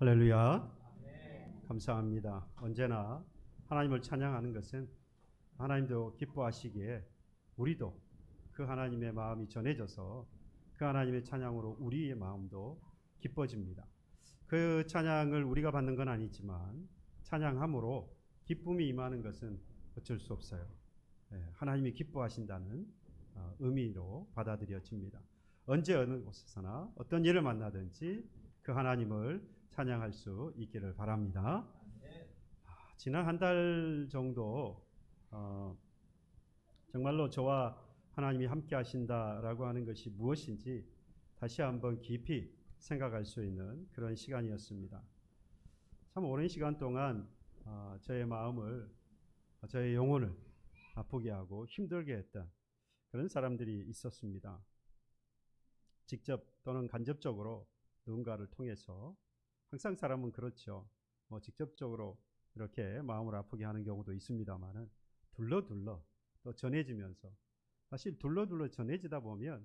할렐루야. 감사합니다. 언제나 하나님을 찬양하는 것은 하나님도 기뻐하시기에 우리도 그 하나님의 마음이 전해져서 그 하나님의 찬양으로 우리의 마음도 기뻐집니다. 그 찬양을 우리가 받는 건 아니지만 찬양함으로 기쁨이 임하는 것은 어쩔 수 없어요. 하나님이 기뻐하신다는 의미로 받아들여집니다. 언제 어느 곳에서나 어떤 일을 만나든지 그 하나님을 찬양할 수 있기를 바랍니다. 지난 한 달 정도 정말로 저와 하나님이 함께 하신다라고 하는 것이 무엇인지 다시 한번 깊이 생각할 수 있는 그런 시간이었습니다. 참 오랜 시간 동안 저의 마음을, 저의 영혼을 아프게 하고 힘들게 했던 그런 사람들이 있었습니다. 직접 또는 간접적으로 누군가를 통해서, 항상 사람은 그렇죠. 직접적으로 이렇게 마음을 아프게 하는 경우도 있습니다만은 둘러 또 전해지면서, 사실 둘러 전해지다 보면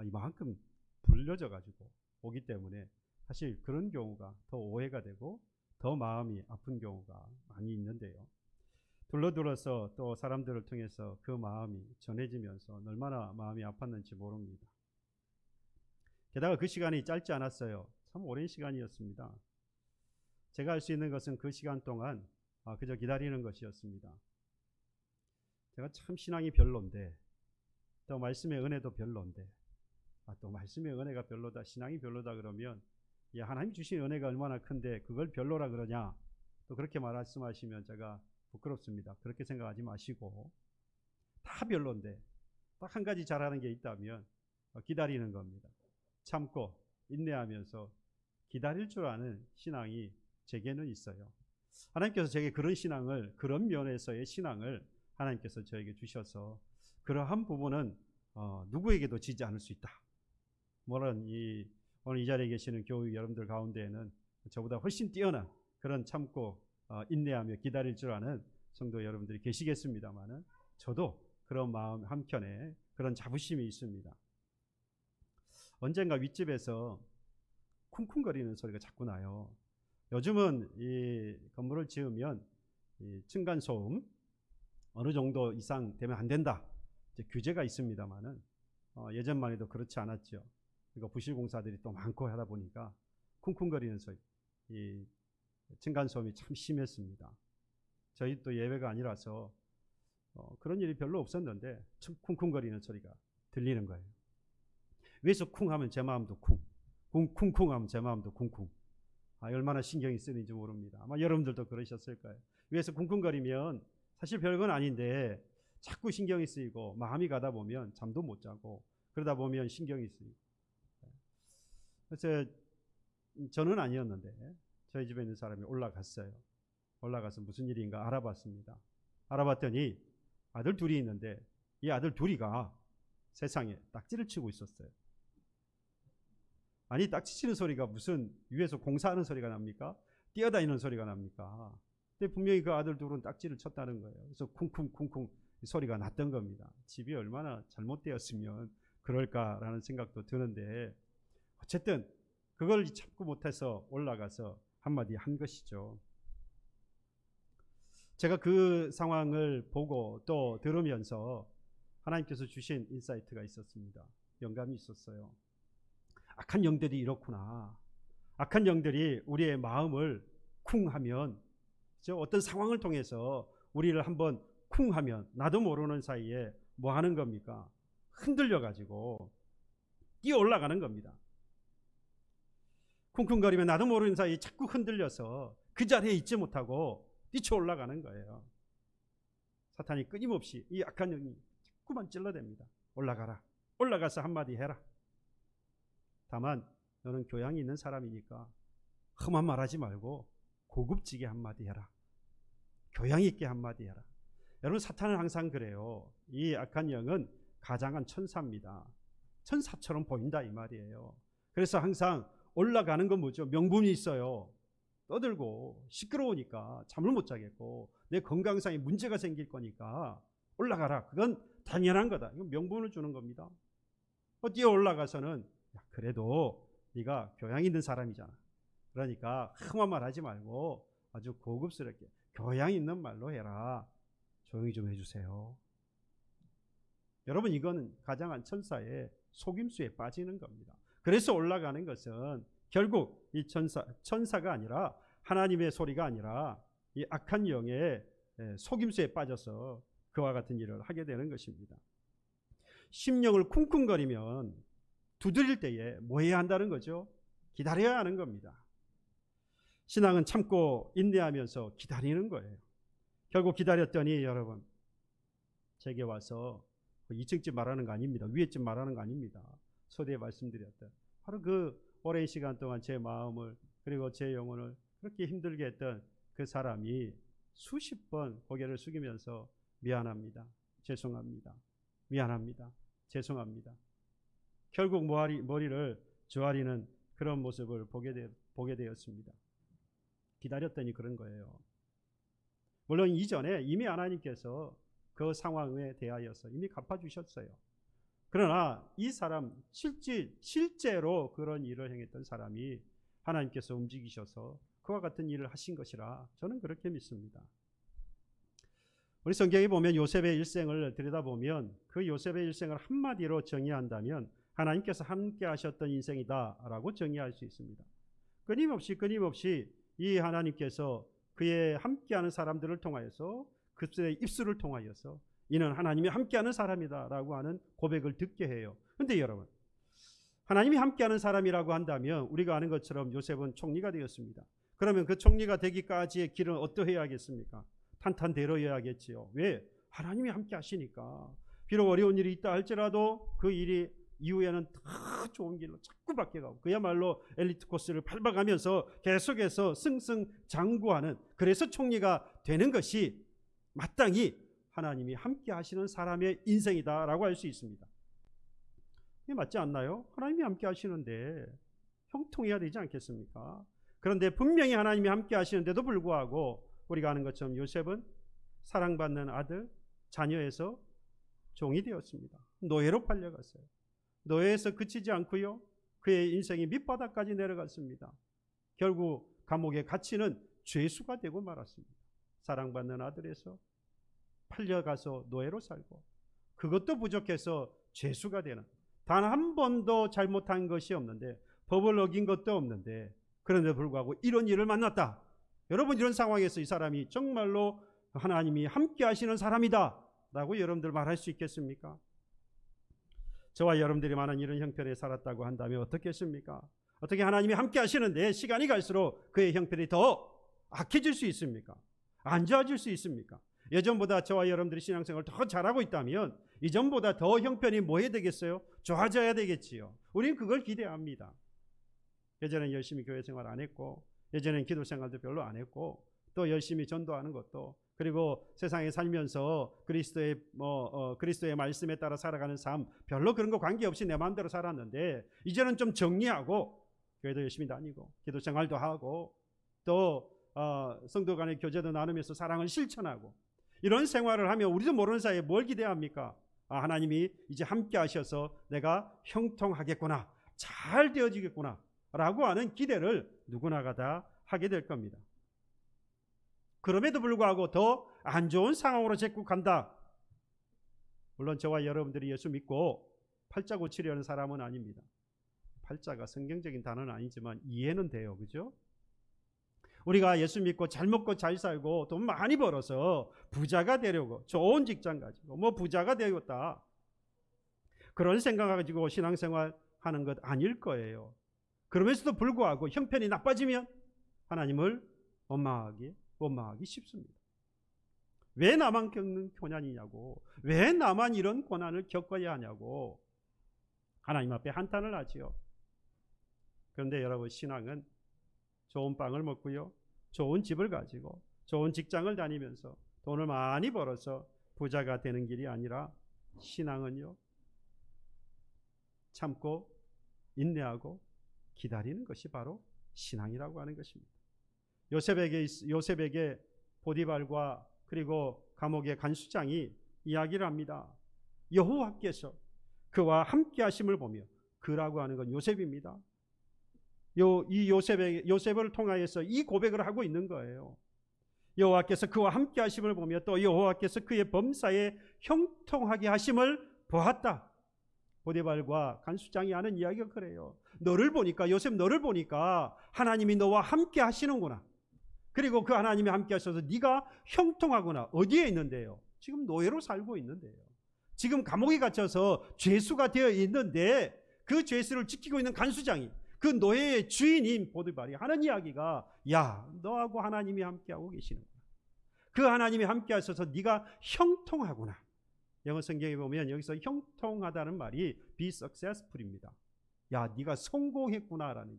이만큼 불려져 가지고 오기 때문에 사실 그런 경우가 더 오해가 되고 더 마음이 아픈 경우가 많이 있는데요. 둘러서 또 사람들을 통해서 그 마음이 전해지면서 얼마나 마음이 아팠는지 모릅니다. 게다가 그 시간이 짧지 않았어요. 참 오랜 시간이었습니다. 제가 할 수 있는 것은 그 시간 동안 그저 기다리는 것이었습니다. 제가 참 신앙이 별론데, 또 말씀의 은혜도 별론데, 또 말씀의 은혜가 별로다, 신앙이 별로다 그러면 하나님 주신 은혜가 얼마나 큰데 그걸 별로라 그러냐, 또 그렇게 말씀하시면 제가 부끄럽습니다. 그렇게 생각하지 마시고, 다 별론데 딱 한 가지 잘하는 게 있다면 기다리는 겁니다. 참고 인내하면서 기다릴 줄 아는 신앙이 제게는 있어요. 하나님께서 제게 그런 신앙을, 그런 면에서의 신앙을 하나님께서 저에게 주셔서 그러한 부분은 누구에게도 지지 않을 수 있다. 물론 오늘 이 자리에 계시는 교우 여러분들 가운데에는 저보다 훨씬 뛰어난 그런 참고 인내하며 기다릴 줄 아는 성도 여러분들이 계시겠습니다만은 저도 그런 마음 한켠에 그런 자부심이 있습니다. 언젠가 윗집에서 쿵쿵거리는 소리가 자꾸 나요. 요즘은 이 건물을 지으면 이 층간소음 어느 정도 이상 되면 안 된다, 이제 규제가 있습니다만은 예전만 해도 그렇지 않았죠. 그리고 부실공사들이 또 많고 하다 보니까 쿵쿵거리는 소리, 이 층간소음이 참 심했습니다. 저희 또 예외가 아니라서 그런 일이 별로 없었는데 쿵쿵거리는 소리가 들리는 거예요. 위에서 쿵 하면 제 마음도 쿵쿵 하면 제 마음도 쿵쿵. 얼마나 신경이 쓰는지 모릅니다. 아마 여러분들도 그러셨을 거예요. 위에서 쿵쿵거리면 사실 별건 아닌데 자꾸 신경이 쓰이고 마음이 가다 보면 잠도 못 자고 그러다 보면 신경이 쓰이고. 그래서 저는 아니었는데 저희 집에 있는 사람이 올라갔어요. 올라가서 무슨 일인가 알아봤습니다. 알아봤더니 아들 둘이 있는데 이 아들 둘이가 세상에 딱지를 치고 있었어요. 아니, 딱지 치는 소리가 무슨 위에서 공사하는 소리가 납니까? 뛰어다니는 소리가 납니까? 근데 분명히 그 아들 둘은 딱지를 쳤다는 거예요. 그래서 쿵쿵쿵쿵 소리가 났던 겁니다. 집이 얼마나 잘못되었으면 그럴까라는 생각도 드는데, 어쨌든 그걸 참고 못해서 올라가서 한마디 한 것이죠. 제가 그 상황을 보고 또 들으면서 하나님께서 주신 인사이트가 있었습니다. 영감이 있었어요. 악한 영들이 이렇구나. 악한 영들이 우리의 마음을 쿵하면, 어떤 상황을 통해서 우리를 한번 쿵하면 나도 모르는 사이에 뭐 하는 겁니까? 흔들려가지고 뛰어 올라가는 겁니다. 쿵쿵거리면 나도 모르는 사이에 자꾸 흔들려서 그 자리에 있지 못하고 뛰쳐 올라가는 거예요. 사탄이 끊임없이 이 악한 영이 자꾸만 찔러댑니다. 올라가라. 올라가서 한마디 해라. 다만 너는 교양이 있는 사람이니까 험한 말하지 말고 고급지게 한마디 해라. 교양 있게 한마디 해라. 여러분, 사탄은 항상 그래요. 이 악한 영은 가장한 천사입니다. 천사처럼 보인다 이 말이에요. 그래서 항상 올라가는 건 뭐죠? 명분이 있어요. 떠들고 시끄러우니까 잠을 못 자겠고 내 건강상에 문제가 생길 거니까 올라가라. 그건 당연한 거다. 이건 명분을 주는 겁니다. 뛰어 올라가서는 그래도 네가 교양 있는 사람이잖아. 그러니까 험한 말 하지 말고 아주 고급스럽게 교양 있는 말로 해라. 조용히 좀 해주세요. 여러분, 이거는 가장한 천사의 속임수에 빠지는 겁니다. 그래서 올라가는 것은 결국 이 천사가 아니라 하나님의 소리가 아니라 이 악한 영의 속임수에 빠져서 그와 같은 일을 하게 되는 것입니다. 심령을 쿵쿵거리면 두드릴 때에 뭐 해야 한다는 거죠? 기다려야 하는 겁니다. 신앙은 참고 인내하면서 기다리는 거예요. 결국 기다렸더니 여러분, 제게 와서 2층 집 말하는 거 아닙니다. 위에 집 말하는 거 아닙니다. 서두에 말씀드렸던 바로 그 오랜 시간 동안 제 마음을 그리고 제 영혼을 그렇게 힘들게 했던 그 사람이 수십 번 고개를 숙이면서 미안합니다. 죄송합니다. 미안합니다. 죄송합니다. 결국 머리를 조아리는 그런 모습을 보게 되었습니다. 기다렸더니 그런 거예요. 물론 이전에 이미 하나님께서 그 상황에 대하여서 이미 갚아주셨어요. 그러나 이 사람 실제로 그런 일을 행했던 사람이 하나님께서 움직이셔서 그와 같은 일을 하신 것이라 저는 그렇게 믿습니다. 우리 성경에 보면 요셉의 일생을 들여다보면 그 요셉의 일생을 한마디로 정의한다면 하나님께서 함께 하셨던 인생이다라고 정의할 수 있습니다. 끊임없이 이 하나님께서 그의 함께하는 사람들을 통하여서 그들의 입술을 통하여서 이는 하나님이 함께하는 사람이다라고 하는 고백을 듣게 해요. 그런데 여러분, 하나님이 함께하는 사람이라고 한다면 우리가 아는 것처럼 요셉은 총리가 되었습니다. 그러면 그 총리가 되기까지의 길은 어떠해야 하겠습니까? 탄탄대로여야겠지요. 왜? 하나님이 함께 하시니까. 비록 어려운 일이 있다 할지라도 그 일이 이후에는 더 좋은 길로 자꾸 바뀌어가고 그야말로 엘리트 코스를 밟아가면서 계속해서 승승장구하는, 그래서 총리가 되는 것이 마땅히 하나님이 함께 하시는 사람의 인생이다라고 할 수 있습니다. 이게 맞지 않나요? 하나님이 함께 하시는데 형통해야 되지 않겠습니까? 그런데 분명히 하나님이 함께 하시는데도 불구하고 우리가 아는 것처럼 요셉은 사랑받는 아들, 자녀에서 종이 되었습니다. 노예로 팔려갔어요. 노예에서 그치지 않고요, 그의 인생이 밑바닥까지 내려갔습니다. 결국 감옥에 갇히는 죄수가 되고 말았습니다. 사랑받는 아들에서 팔려가서 노예로 살고, 그것도 부족해서 죄수가 되는, 단 한 번도 잘못한 것이 없는데, 법을 어긴 것도 없는데, 그런데도 불구하고 이런 일을 만났다. 여러분, 이런 상황에서 이 사람이 정말로 하나님이 함께 하시는 사람이다 라고 여러분들 말할 수 있겠습니까? 저와 여러분들이 많은 이런 형편에 살았다고 한다면 어떻겠습니까? 어떻게 하나님이 함께 하시는데 시간이 갈수록 그의 형편이 더 악해질 수 있습니까? 안 좋아질 수 있습니까? 예전보다 저와 여러분들이 신앙생활을 더 잘하고 있다면 이전보다 더 형편이 뭐 해야 되겠어요? 좋아져야 되겠지요. 우리는 그걸 기대합니다. 예전엔 열심히 교회 생활 안 했고, 예전엔 기도 생활도 별로 안 했고, 또 열심히 전도하는 것도, 그리고 세상에 살면서 그리스도의 말씀에 따라 살아가는 삶, 별로 그런 거 관계없이 내 마음대로 살았는데 이제는 좀 정리하고 교회도 열심히 다니고 기도 생활도 하고 또 성도 간의 교제도 나누면서 사랑을 실천하고 이런 생활을 하면 우리도 모르는 사이에 뭘 기대합니까? 하나님이 이제 함께 하셔서 내가 형통하겠구나, 잘 되어지겠구나 라고 하는 기대를 누구나가 다 하게 될 겁니다. 그럼에도 불구하고 더 안 좋은 상황으로 자꾸 간다. 물론 저와 여러분들이 예수 믿고 팔자 고치려는 사람은 아닙니다. 팔자가 성경적인 단어는 아니지만 이해는 돼요. 그죠? 우리가 예수 믿고 잘 먹고 잘 살고 돈 많이 벌어서 부자가 되려고 좋은 직장 가지고 부자가 되겠다, 그런 생각 가지고 신앙생활 하는 것 아닐 거예요. 그러면서도 불구하고 형편이 나빠지면 하나님을 원망하기 쉽습니다. 왜 나만 겪는 고난이냐고, 왜 나만 이런 고난을 겪어야 하냐고 하나님 앞에 한탄을 하지요. 그런데 여러분, 신앙은 좋은 빵을 먹고요, 좋은 집을 가지고 좋은 직장을 다니면서 돈을 많이 벌어서 부자가 되는 길이 아니라, 신앙은요, 참고 인내하고 기다리는 것이 바로 신앙이라고 하는 것입니다. 요셉에게 보디발과 그리고 감옥의 간수장이 이야기를 합니다. 여호와께서 그와 함께 하심을 보며, 그라고 하는 건 요셉입니다. 이 요셉을 통하여서 이 고백을 하고 있는 거예요. 여호와께서 그와 함께 하심을 보며 또 여호와께서 그의 범사에 형통하게 하심을 보았다. 보디발과 간수장이 하는 이야기가 그래요. 너를 보니까, 요셉 너를 보니까 하나님이 너와 함께 하시는구나. 그리고 그 하나님이 함께 하셔서 네가 형통하구나. 어디에 있는데요? 지금 노예로 살고 있는데요. 지금 감옥에 갇혀서 죄수가 되어 있는데 그 죄수를 지키고 있는 간수장이, 그 노예의 주인인 보디발이 하는 이야기가, 야, 너하고 하나님이 함께하고 계시는구나. 그 하나님이 함께 하셔서 네가 형통하구나. 영어 성경에 보면 여기서 형통하다는 말이 be successful입니다. 야, 네가 성공했구나라는.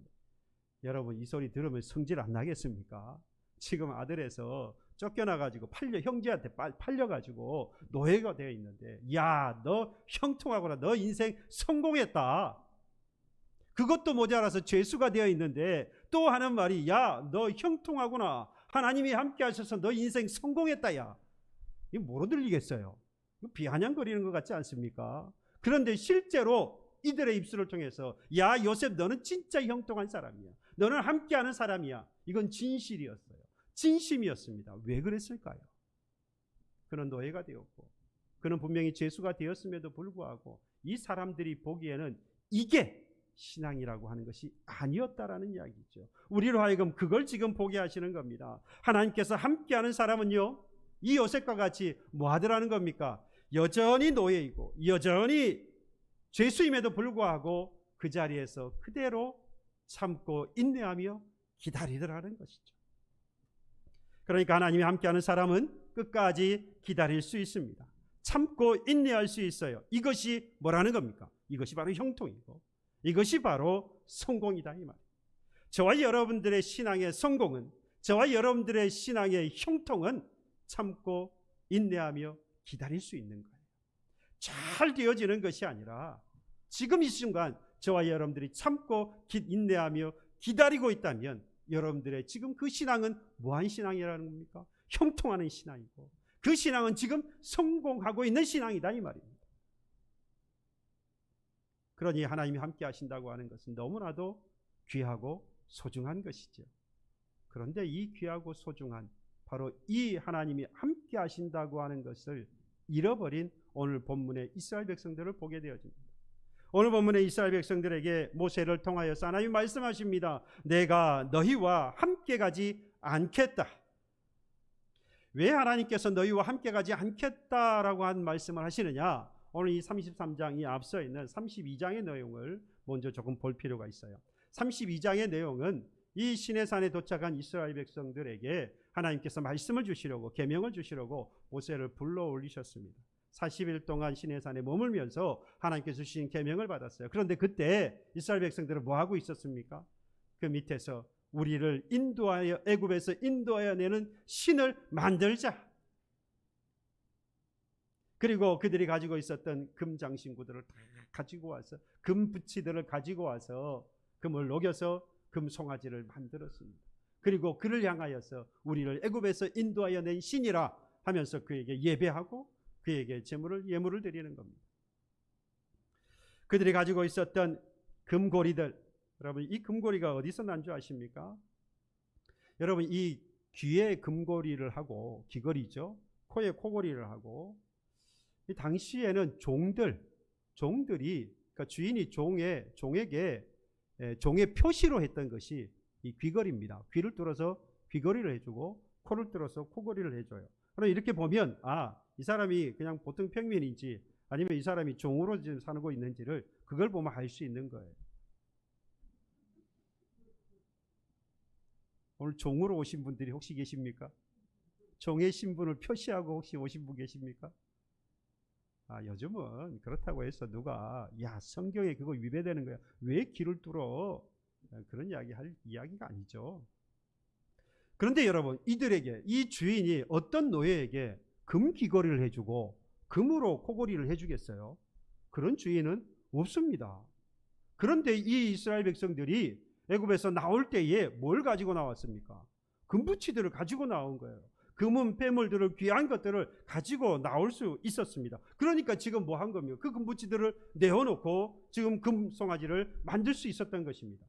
여러분, 이 소리 들으면 성질 안 나겠습니까? 지금 아들에서 쫓겨나가지고 형제한테 팔려가지고 노예가 되어 있는데, 야, 너 형통하구나. 너 인생 성공했다. 그것도 모자라서 죄수가 되어 있는데 또 하는 말이, 야, 너 형통하구나. 하나님이 함께 하셔서 너 인생 성공했다. 야, 이거 뭐로 들리겠어요? 비아냥거리는 것 같지 않습니까? 그런데 실제로 이들의 입술을 통해서, 야, 요셉 너는 진짜 형통한 사람이야. 너는 함께하는 사람이야. 이건 진실이었어요. 진심이었습니다. 왜 그랬을까요? 그는 노예가 되었고, 그는 분명히 죄수가 되었음에도 불구하고 이 사람들이 보기에는 이게 신앙이라고 하는 것이 아니었다라는 이야기죠. 우리로 하여금 그걸 지금 보게 하시는 겁니다. 하나님께서 함께하는 사람은요, 이 요셉과 같이 뭐 하더라는 겁니까? 여전히 노예이고 여전히 죄수임에도 불구하고 그 자리에서 그대로 참고 인내하며 기다리더라는 것이죠. 그러니까 하나님이 함께하는 사람은 끝까지 기다릴 수 있습니다. 참고 인내할 수 있어요. 이것이 뭐라는 겁니까? 이것이 바로 형통이고 이것이 바로 성공이다, 이 말이에요. 저와 여러분들의 신앙의 성공은, 저와 여러분들의 신앙의 형통은 참고 인내하며 기다릴 수 있는 거예요. 잘 되어지는 것이 아니라 지금 이 순간 저와 여러분들이 참고 인내하며 기다리고 있다면 여러분들의 지금 그 신앙은 뭐한 신앙이라는 겁니까? 형통하는 신앙이고, 그 신앙은 지금 성공하고 있는 신앙이다, 이 말입니다. 그러니 하나님이 함께 하신다고 하는 것은 너무나도 귀하고 소중한 것이죠. 그런데 이 귀하고 소중한 바로 이 하나님이 함께 하신다고 하는 것을 잃어버린 오늘 본문의 이스라엘 백성들을 보게 되어집니다. 오늘 본문의 이스라엘 백성들에게 모세를 통하여서 하나님이 말씀하십니다. 내가 너희와 함께 가지 않겠다. 왜 하나님께서 너희와 함께 가지 않겠다라고 한 말씀을 하시느냐? 오늘 이 33장이 앞서 있는 32장의 내용을 먼저 조금 볼 필요가 있어요. 32장의 내용은 이 시내산에 도착한 이스라엘 백성들에게 하나님께서 말씀을 주시려고, 계명을 주시려고 모세를 불러 올리셨습니다. 40일 동안 시내산에 머물면서 하나님께서 주신 계명을 받았어요. 그런데 그때 이스라엘 백성들은 뭐 하고 있었습니까? 그 밑에서 우리를 인도하여, 애굽에서 인도하여 내는 신을 만들자. 그리고 그들이 가지고 있었던 금장신구들을 다 가지고 와서, 금붙이들을 가지고 와서 금을 녹여서 금송아지를 만들었습니다. 그리고 그를 향하여서 우리를 애굽에서 인도하여 낸 신이라 하면서 그에게 예배하고 그에게 예물을 드리는 겁니다. 그들이 가지고 있었던 금고리들, 여러분 이 금고리가 어디서 난 줄 아십니까? 여러분 이 귀에 금고리를 하고, 귀걸이죠, 코에 코고리를 하고, 이 당시에는 종들이, 그러니까 주인이 종에게 종의 표시로 했던 것이 이 귀걸이입니다. 귀를 뚫어서 귀걸이를 해주고 코를 뚫어서 코걸이를 해줘요. 그럼 이렇게 보면 이 사람이 그냥 보통 평민인지 아니면 이 사람이 종으로 지금 살고 있는지를 그걸 보면 알 수 있는 거예요. 오늘 종으로 오신 분들이 혹시 계십니까? 종의 신분을 표시하고 혹시 오신 분 계십니까? 요즘은 그렇다고 해서 누가 성경에 그거 위배되는 거야, 왜 귀를 뚫어, 그런 이야기가 아니죠. 그런데 여러분, 이들에게, 이 주인이 어떤 노예에게 금 귀걸이를 해주고 금으로 코걸이를 해주겠어요? 그런 주인은 없습니다. 그런데 이 이스라엘 백성들이 애굽에서 나올 때에 뭘 가지고 나왔습니까? 금붙이들을 가지고 나온 거예요. 금은 폐물들을, 귀한 것들을 가지고 나올 수 있었습니다. 그러니까 지금 뭐 한 겁니까? 그 금붙이들을 내어놓고 지금 금송아지를 만들 수 있었던 것입니다.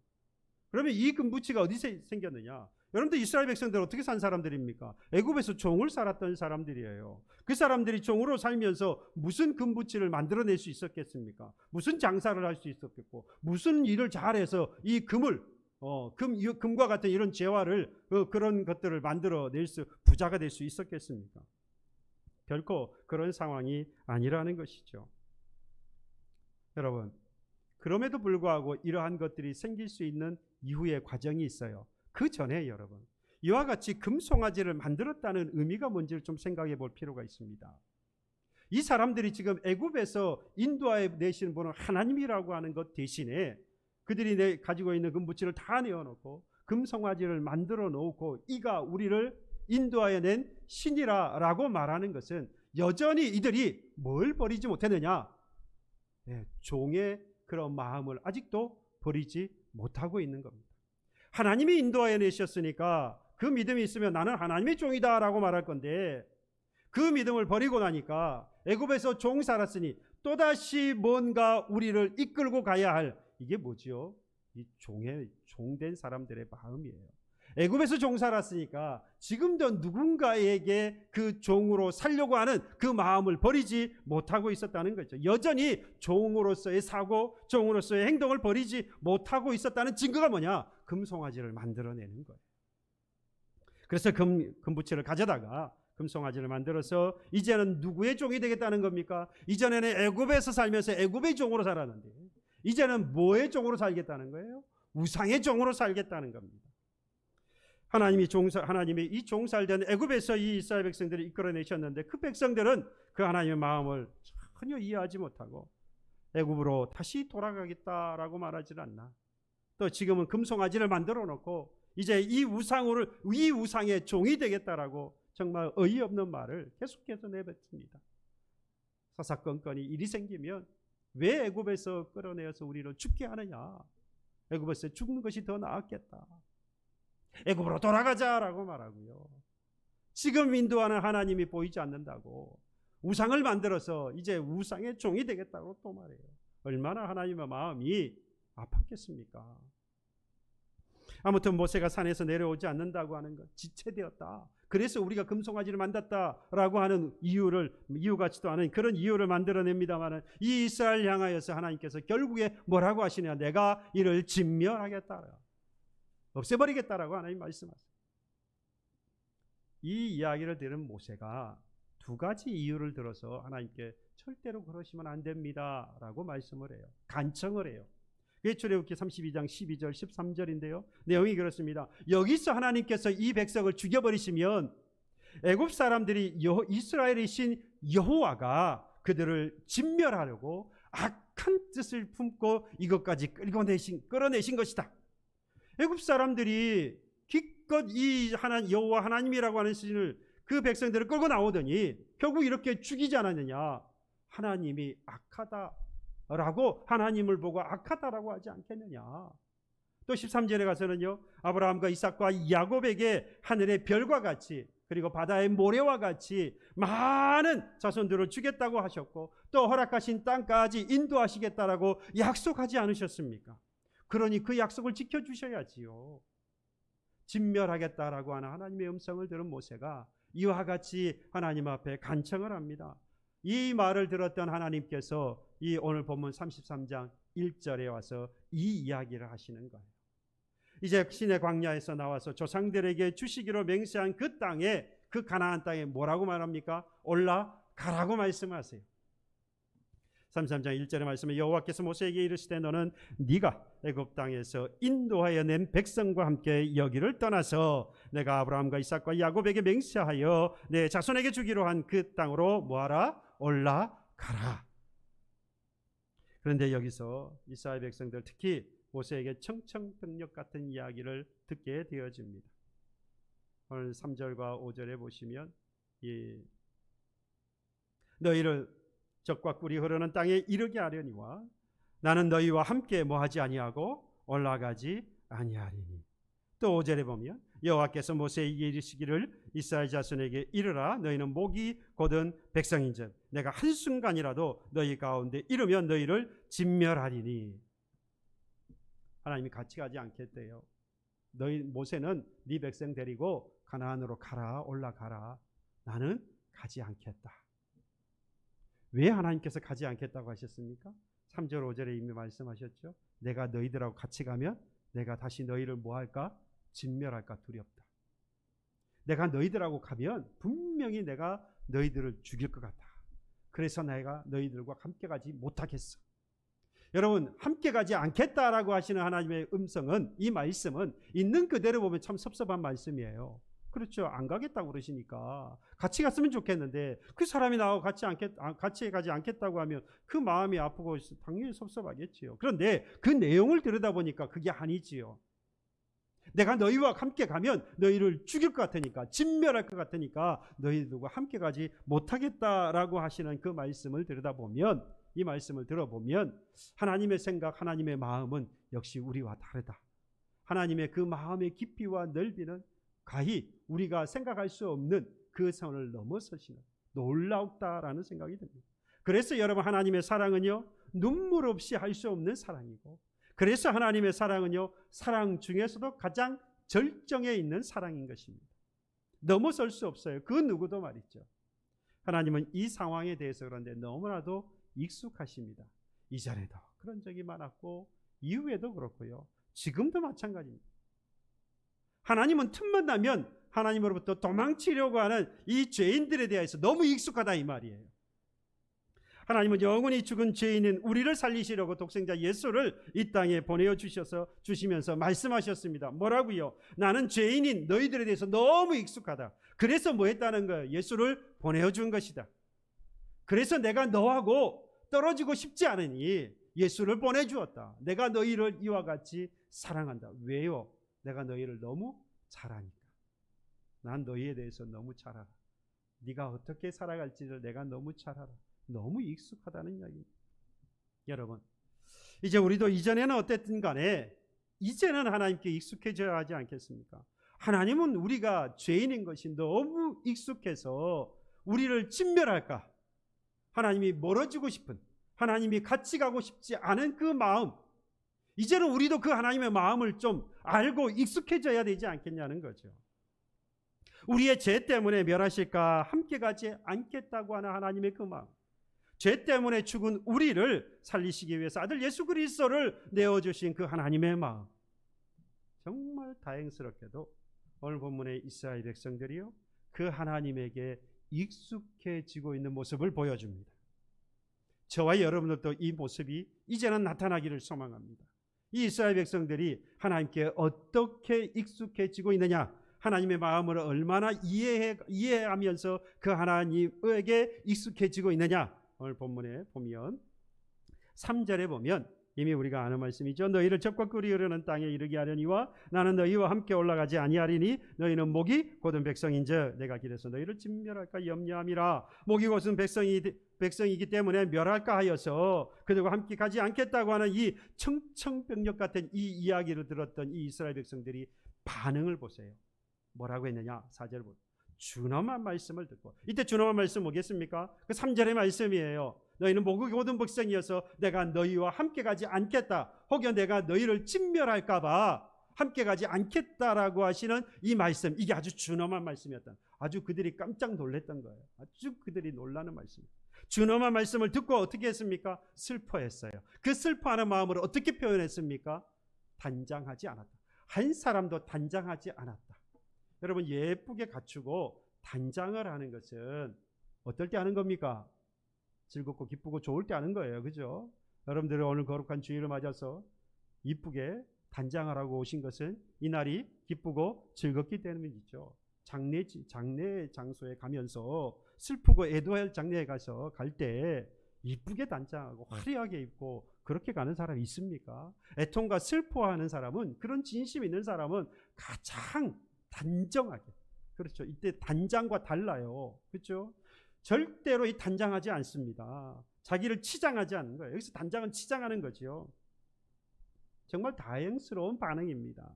그러면 이 금붙이가 어디서 생겼느냐? 여러분들 이스라엘 백성들 어떻게 산 사람들입니까? 애굽에서 종을 살았던 사람들이에요. 그 사람들이 종으로 살면서 무슨 금붙이를 만들어낼 수 있었겠습니까? 무슨 장사를 할 수 있었겠고, 무슨 일을 잘해서 이 금을 금과 같은 이런 재화를 그런 것들을 만들어낼 수, 부자가 될 수 있었겠습니까? 결코 그런 상황이 아니라는 것이죠. 여러분, 그럼에도 불구하고 이러한 것들이 생길 수 있는 이후의 과정이 있어요. 그 전에 여러분, 이와 같이 금송아지를 만들었다는 의미가 뭔지를 좀 생각해 볼 필요가 있습니다. 이 사람들이 지금 애굽에서 인도하여 내시는 분은 하나님이라고 하는 것 대신에 그들이 가지고 있는 금붙이를 다 내어놓고 금송아지를 만들어 놓고 이가 우리를 인도하여 낸 신이라고 말하는 것은 여전히 이들이 뭘 버리지 못했느냐? 종의 그런 마음을 아직도 버리지 못하고 있는 겁니다. 하나님이 인도하여 내셨으니까 그 믿음이 있으면 나는 하나님의 종이다 라고 말할 건데, 그 믿음을 버리고 나니까 애굽에서 종 살았으니 또다시 뭔가 우리를 이끌고 가야 할, 이게 뭐지요? 이 종된 사람들의 마음이에요. 애굽에서 종 살았으니까 지금도 누군가에게 그 종으로 살려고 하는 그 마음을 버리지 못하고 있었다는 거죠. 여전히 종으로서의 사고, 종으로서의 행동을 버리지 못하고 있었다는 증거가 뭐냐? 금송아지를 만들어내는 거예요. 그래서 금붙이를 가져다가 금송아지를 만들어서 이제는 누구의 종이 되겠다는 겁니까? 이전에는 애굽에서 살면서 애굽의 종으로 살았는데 이제는 뭐의 종으로 살겠다는 거예요? 우상의 종으로 살겠다는 겁니다. 하나님이 이 종살된 애굽에서 이 이스라엘 백성들을 이끌어내셨는데 그 백성들은 그 하나님의 마음을 전혀 이해하지 못하고 애굽으로 다시 돌아가겠다라고 말하지는 않나. 또 지금은 금송아지를 만들어 놓고 이제 이 우상의 종이 되겠다라고 정말 어이없는 말을 계속해서 내뱉습니다. 사사건건이 일이 생기면 왜 애굽에서 끌어내어서 우리를 죽게 하느냐? 애굽에서 죽는 것이 더 나았겠다. 애굽으로 돌아가자라고 말하고요. 지금 인도하는 하나님이 보이지 않는다고 우상을 만들어서 이제 우상의 종이 되겠다고 또 말해요. 얼마나 하나님의 마음이 아팠겠습니까? 아무튼 모세가 산에서 내려오지 않는다고 하는 것, 지체되었다. 그래서 우리가 금송아지를 만났다라고 하는 이유 같지도 않은 그런 이유를 만들어냅니다만, 이 이스라엘 향하여서 하나님께서 결국에 뭐라고 하시냐? 내가 이를 진멸하겠다, 없애버리겠다라고 하나님 말씀하세요. 이 이야기를 들은 모세가 두 가지 이유를 들어서 하나님께 절대로 그러시면 안 됩니다 라고 말씀을 해요. 간청을 해요. 그게 출애굽기 32장 12절 13절인데요. 내용이 그렇습니다. 여기서 하나님께서 이 백성을 죽여버리시면 애굽 사람들이 이스라엘의 신 여호와가 그들을 진멸하려고 악한 뜻을 품고 이것까지 끌어내신 것이다. 애굽 사람들이 기껏 이 여호와 하나님이라고 하는 신을 그 백성들을 끌고 나오더니 결국 이렇게 죽이지 않았느냐? 하나님이 악하다라고 하나님을 보고 악하다라고 하지 않겠느냐? 또 13절에 가서는요, 아브라함과 이삭과 야곱에게 하늘의 별과 같이 그리고 바다의 모래와 같이 많은 자손들을 주겠다고 하셨고 또 허락하신 땅까지 인도하시겠다라고 약속하지 않으셨습니까? 그러니 그 약속을 지켜주셔야지요. 진멸하겠다라고 하는 하나님의 음성을 들은 모세가 이와 같이 하나님 앞에 간청을 합니다. 이 말을 들었던 하나님께서 이 오늘 본문 33장 1절에 와서 이 이야기를 하시는 거예요. 이제 신의 광야에서 나와서 조상들에게 주시기로 맹세한 그 땅에, 그 가나안 땅에 뭐라고 말합니까? 올라가라고 말씀하세요. 33장 1절의 말씀에 여호와께서 모세에게 이르시되 너는 네가 애굽 땅에서 인도하여 낸 백성과 함께 여기를 떠나서 내가 아브라함과 이삭과 야곱에게 맹세하여 내 자손에게 주기로 한 그 땅으로 뭐하라? 올라가라. 그런데 여기서 이스라엘 백성들 특히 모세에게 청청병력 같은 이야기를 듣게 되어집니다. 오늘 3절과 5절에 보시면 너희를 적과 꿀이 흐르는 땅에 이르게 하려니와 나는 너희와 함께 뭐하지 아니하고 올라가지 아니하리니. 또 5절에 보면 여호와께서 모세에게 이르시기를 이스라엘 자손에게 이르라 너희는 목이 곧은 백성인즉 내가 한순간이라도 너희 가운데 이르면 너희를 진멸하리니. 하나님이 같이 가지 않겠대요. 너희 모세는 네 백성 데리고 가나안으로 가라, 올라가라. 나는 가지 않겠다. 왜 하나님께서 가지 않겠다고 하셨습니까? 3절 5절에 이미 말씀하셨죠. 내가 너희들하고 같이 가면 내가 다시 너희를 뭐 할까? 진멸할까 두렵다. 내가 너희들하고 가면 분명히 내가 너희들을 죽일 것 같아. 그래서 내가 너희들과 함께 가지 못하겠어. 여러분, 함께 가지 않겠다라고 하시는 하나님의 음성은, 이 말씀은 있는 그대로 보면 참 섭섭한 말씀이에요. 그렇죠. 안 가겠다고 그러시니까 같이 갔으면 좋겠는데 그 사람이 나하고 같이 가지 않겠다고 하면 그 마음이 아프고 당연히 섭섭하겠지요. 그런데 그 내용을 들여다보니까 그게 아니지요. 내가 너희와 함께 가면 너희를 죽일 것 같으니까, 진멸할 것 같으니까 너희들과 함께 가지 못하겠다라고 하시는 그 말씀을 들여다보면, 이 말씀을 들어보면 하나님의 생각, 하나님의 마음은 역시 우리와 다르다. 하나님의 그 마음의 깊이와 넓이는 가히 우리가 생각할 수 없는 그 선을 넘어서시는, 놀랍다라는 생각이 듭니다. 그래서 여러분, 하나님의 사랑은요, 눈물 없이 할 수 없는 사랑이고, 그래서 하나님의 사랑은요, 사랑 중에서도 가장 절정에 있는 사랑인 것입니다. 넘어설 수 없어요. 그 누구도 말이죠. 하나님은 이 상황에 대해서 그런데 너무나도 익숙하십니다. 이전에도 그런 적이 많았고 이후에도 그렇고요. 지금도 마찬가지입니다. 하나님은 틈만 나면 하나님으로부터 도망치려고 하는 이 죄인들에 대해서 너무 익숙하다 이 말이에요. 하나님은 영원히 죽은 죄인인 우리를 살리시려고 독생자 예수를 이 땅에 보내어 주시면서 말씀하셨습니다. 뭐라고요? 나는 죄인인 너희들에 대해서 너무 익숙하다. 그래서 뭐 했다는 거예요? 예수를 보내어 준 것이다. 그래서 내가 너하고 떨어지고 싶지 않으니 예수를 보내주었다. 내가 너희를 이와 같이 사랑한다. 왜요? 내가 너희를 너무 잘 아니까. 난 너희에 대해서 너무 잘 알아. 네가 어떻게 살아갈지를 내가 너무 잘 알아. 너무 익숙하다는 이야기입니다. 여러분, 이제 우리도 이전에는 어땠든 간에 이제는 하나님께 익숙해져야 하지 않겠습니까? 하나님은 우리가 죄인인 것이 너무 익숙해서 우리를 진멸할까, 하나님이 멀어지고 싶은, 하나님이 같이 가고 싶지 않은 그 마음, 이제는 우리도 그 하나님의 마음을 좀 알고 익숙해져야 되지 않겠냐는 거죠. 우리의 죄 때문에 멸하실까, 함께 가지 않겠다고 하는 하나님의 그 마음, 죄 때문에 죽은 우리를 살리시기 위해서 아들 예수 그리스도를 내어주신 그 하나님의 마음, 정말 다행스럽게도 오늘 본문의 이스라엘 백성들이요, 그 하나님에게 익숙해지고 있는 모습을 보여줍니다. 저와 여러분들도 이 모습이 이제는 나타나기를 소망합니다. 이 이스라엘 백성들이 하나님께 어떻게 익숙해지고 있느냐, 하나님의 마음을 얼마나 이해하면서 그 하나님에게 익숙해지고 있느냐, 오늘 본문에 보면 3절에 보면 이미 우리가 아는 말씀이죠. 너희를 적과 꿀이 흐르는 땅에 이르게 하려니와 나는 너희와 함께 올라가지 아니하리니 너희는 목이 곧은 백성인즉 내가 길에서 너희를 진멸할까 염려함이라. 목이 곧은 백성이기 때문에 멸할까 하여서 그들과 함께 가지 않겠다고 하는 이 청청병력 같은 이 이야기를 들었던 이 이스라엘 백성들이 반응을 보세요. 뭐라고 했느냐? 4절 보세요. 준엄한 말씀을 듣고, 이때 준엄한 말씀 뭐겠습니까? 그 3절의 말씀이에요. 너희는 목이 곧은 백성이어서 내가 너희와 함께 가지 않겠다, 혹여 내가 너희를 진멸할까 봐 함께 가지 않겠다라고 하시는 이 말씀, 이게 아주 준엄한 말씀이었다. 아주 그들이 깜짝 놀랐던 거예요. 아주 그들이 놀라는 말씀. 준엄한 말씀을 듣고 어떻게 했습니까? 슬퍼했어요. 그 슬퍼하는 마음을 어떻게 표현했습니까? 단장하지 않았다. 한 사람도 단장하지 않았다. 여러분, 예쁘게 갖추고 단장을 하는 것은 어떨 때 하는 겁니까? 즐겁고 기쁘고 좋을 때 하는 거예요. 그죠? 여러분들이 오늘 거룩한 주일을 맞아서 이쁘게 단장을 하고 오신 것은 이날이 기쁘고 즐겁기 때문이죠. 장례 장소에 가면서 슬프고 애도할 장례에 가서 갈 때 이쁘게 단장하고 화려하게 입고 그렇게 가는 사람이 있습니까? 애통과 슬퍼하는 사람은, 그런 진심 있는 사람은 가장 단정하게, 그렇죠. 이때 단장과 달라요. 그렇죠. 절대로 이 단장하지 않습니다. 자기를 치장하지 않는 거예요. 여기서 단장은 치장하는 거죠. 정말 다행스러운 반응입니다.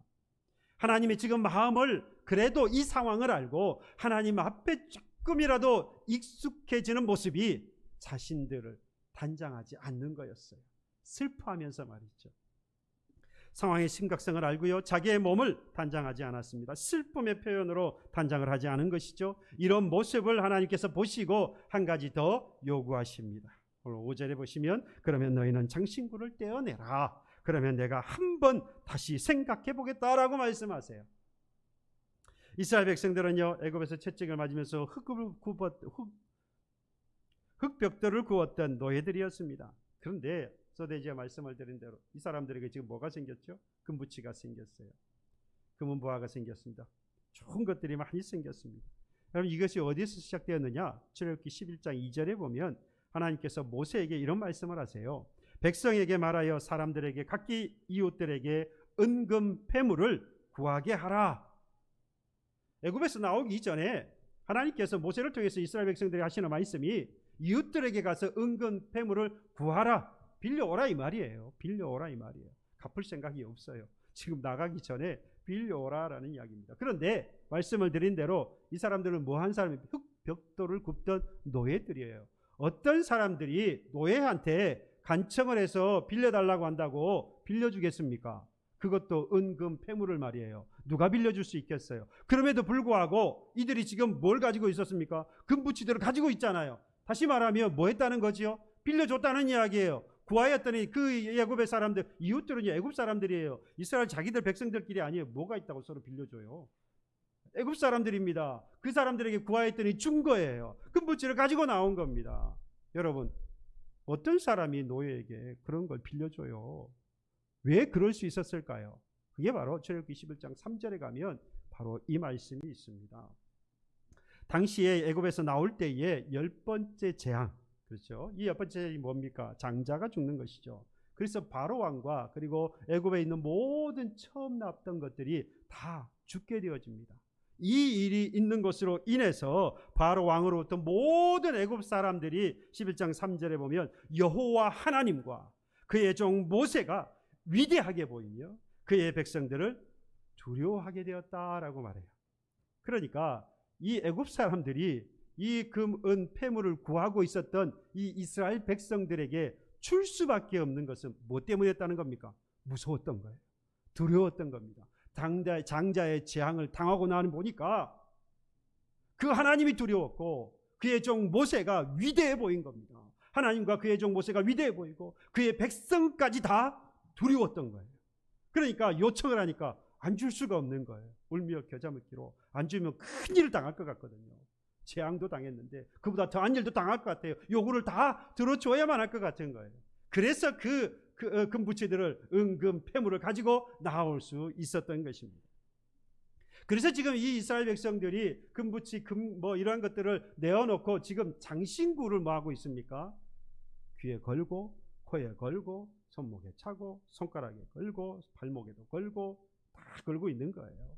하나님이 지금 마음을, 그래도 이 상황을 알고 하나님 앞에 조금이라도 익숙해지는 모습이 자신들을 단장하지 않는 거였어요. 슬퍼하면서 말이죠. 상황의 심각성을 알고요, 자기의 몸을 단장하지 않았습니다. 슬픔의 표현으로 단장을 하지 않은 것이죠. 이런 모습을 하나님께서 보시고 한 가지 더 요구하십니다. 오늘 5절에 보시면 그러면 너희는 장신구를 떼어내라. 그러면 내가 한번 다시 생각해 보겠다라고 말씀하세요. 이스라엘 백성들은요, 애굽에서 채찍을 맞으면서 흙벽돌을 구웠던 노예들이었습니다. 그런데 소대지가 말씀을 드린 대로 이 사람들에게 지금 뭐가 생겼죠? 금부치가 생겼어요. 금은보화가 생겼습니다. 좋은 것들이 많이 생겼습니다. 여러분, 이것이 어디서 시작되었느냐? 출애굽기 11장 2절에 보면 하나님께서 모세에게 이런 말씀을 하세요. 백성에게 말하여 사람들에게 각기 이웃들에게 은금 패물을 구하게 하라. 애굽에서 나오기 전에 하나님께서 모세를 통해서 이스라엘 백성들이 하시는 말씀이 이웃들에게 가서 은금 패물을 구하라. 빌려오라 이 말이에요. 빌려오라 이 말이에요. 갚을 생각이 없어요. 지금 나가기 전에 빌려오라라는 이야기입니다. 그런데 말씀을 드린 대로 이 사람들은 뭐 한 사람이 흙벽돌을 굽던 노예들이에요. 어떤 사람들이 노예한테 간청을 해서 빌려달라고 한다고 빌려주겠습니까? 그것도 은금 패물을 말이에요. 누가 빌려줄 수 있겠어요? 그럼에도 불구하고 이들이 지금 뭘 가지고 있었습니까? 금부치들을 가지고 있잖아요. 다시 말하면 뭐 했다는 거지요? 빌려줬다는 이야기예요. 구하였더니 그 애굽의 사람들, 이웃들은 애굽 사람들이에요. 이스라엘 자기들 백성들끼리 아니에요. 뭐가 있다고 서로 빌려줘요? 애굽 사람들입니다. 그 사람들에게 구하였더니 준 거예요. 금부치를 가지고 나온 겁니다. 여러분, 어떤 사람이 노예에게 그런 걸 빌려줘요? 왜 그럴 수 있었을까요? 그게 바로 출애굽기 21장 3절에 가면 바로 이 말씀이 있습니다. 당시에 애굽에서 나올 때의 10번째 재앙, 그렇죠? 이 10번째 재앙이 뭡니까? 장자가 죽는 것이죠. 그래서 바로 왕과 그리고 애굽에 있는 모든 처음 낳았던 것들이 다 죽게 되어집니다. 이 일이 있는 것으로 인해서 바로 왕으로부터 모든 애굽 사람들이 11장 3절에 보면 여호와 하나님과 그의 종 모세가 위대하게 보이며 그의 백성들을 두려워하게 되었다라고 말해요. 그러니까 이 애굽 사람들이 이 금, 은, 패물을 구하고 있었던 이 이스라엘 백성들에게 줄 수밖에 없는 것은 뭐 때문이었다는 겁니까? 무서웠던 거예요. 두려웠던 겁니다. 장자의 재앙을 당하고 나니 보니까 그 하나님이 두려웠고 그의 종 모세가 위대해 보인 겁니다. 하나님과 그의 종 모세가 위대해 보이고 그의 백성까지 다 두려웠던 거예요. 그러니까 요청을 하니까 안 줄 수가 없는 거예요. 울며 겨자 먹기로 안 주면 큰일을 당할 것 같거든요. 재앙도 당했는데 그보다 더한 일도 당할 것 같아요. 요구를 다 들어줘야만 할 것 같은 거예요. 그래서 그 금부치들을 은금 패물을 가지고 나올 수 있었던 것입니다. 그래서 지금 이 이스라엘 백성들이 금부치, 뭐 이러한 것들을 내어놓고 지금 장신구를 뭐 하고 있습니까? 귀에 걸고 코에 걸고 손목에 차고 손가락에 걸고 발목에도 걸고 다 걸고 있는 거예요.